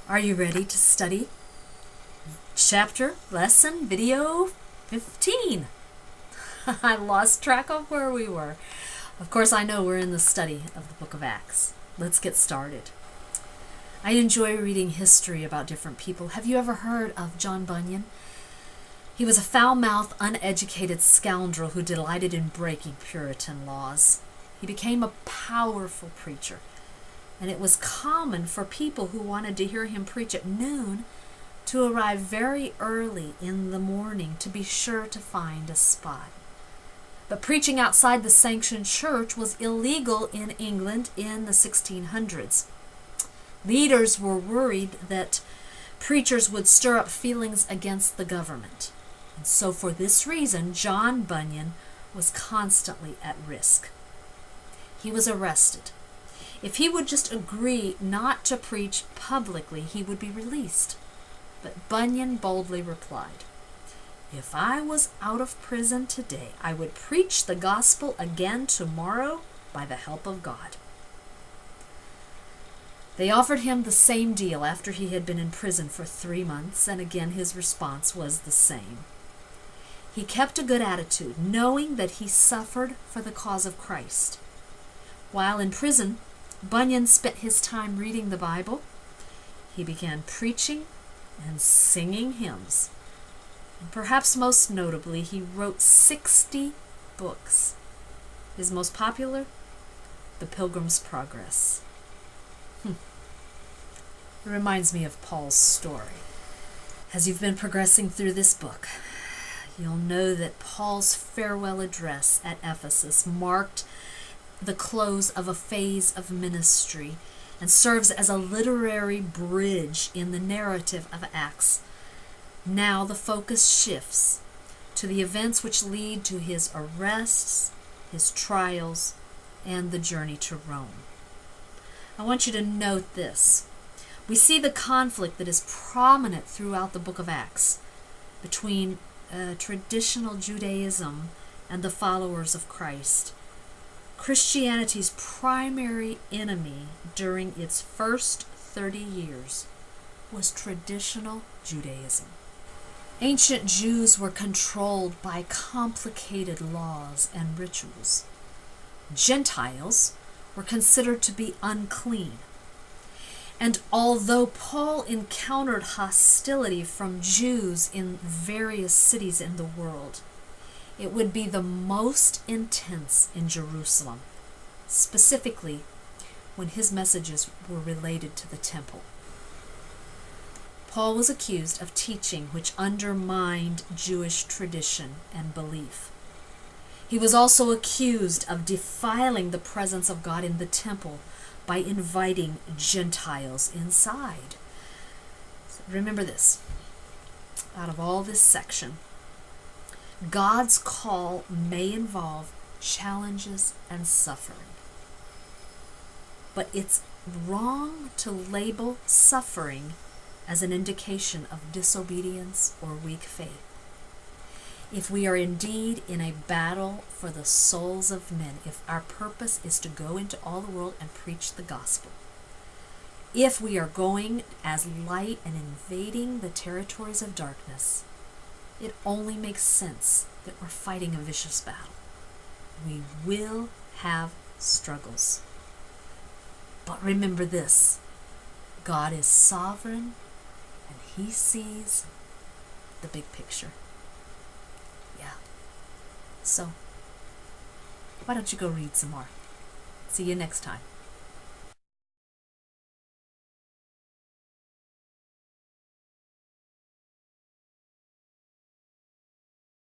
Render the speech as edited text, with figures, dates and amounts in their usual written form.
Are you ready to study chapter, lesson, video 15? I lost track of where we were. Of course, I know we're in the study of the book of Acts. Let's get started. I enjoy reading history about different people. Have you ever heard of John Bunyan? He was a foul-mouthed, uneducated scoundrel who delighted in breaking Puritan laws. He became a powerful preacher, and it was common for people who wanted to hear him preach at noon to arrive very early in the morning to be sure to find a spot. But preaching outside the sanctioned church was illegal in England in the 1600s. Leaders were worried that preachers would stir up feelings against the government. And so for this reason, John Bunyan was constantly at risk. He was arrested. If he would just agree not to preach publicly, he would be released. But Bunyan boldly replied, "If I was out of prison today, I would preach the gospel again tomorrow by the help of God." They offered him the same deal after he had been in prison for 3 months, and again his response was the same. He kept a good attitude, knowing that he suffered for the cause of Christ. While in prison, Bunyan spent his time reading the Bible. He began preaching and singing hymns. And perhaps most notably, he wrote 60 books. His most popular, The Pilgrim's Progress. It reminds me of Paul's story. As you've been progressing through this book, you'll know that Paul's farewell address at Ephesus marked the close of a phase of ministry and serves as a literary bridge in the narrative of Acts. Now the focus shifts to the events which lead to his arrests, his trials, and the journey to Rome. I want you to note this. We see the conflict that is prominent throughout the book of Acts between traditional Judaism and the followers of Christ. Christianity's primary enemy during its first 30 years was traditional Judaism. Ancient Jews were controlled by complicated laws and rituals. Gentiles were considered to be unclean. And although Paul encountered hostility from Jews in various cities in the world, it would be the most intense in Jerusalem, specifically when his messages were related to the temple. Paul was accused of teaching which undermined Jewish tradition and belief. He was also accused of defiling the presence of God in the temple by inviting Gentiles inside. So remember this, out of all this section, God's call may involve challenges and suffering. But it's wrong to label suffering as an indication of disobedience or weak faith. If we are indeed in a battle for the souls of men, if our purpose is to go into all the world and preach the gospel, if we are going as light and invading the territories of darkness, it only makes sense that we're fighting a vicious battle. We will have struggles. But remember this, God is sovereign and He sees the big picture. Yeah. So, why don't you go read some more? See you next time.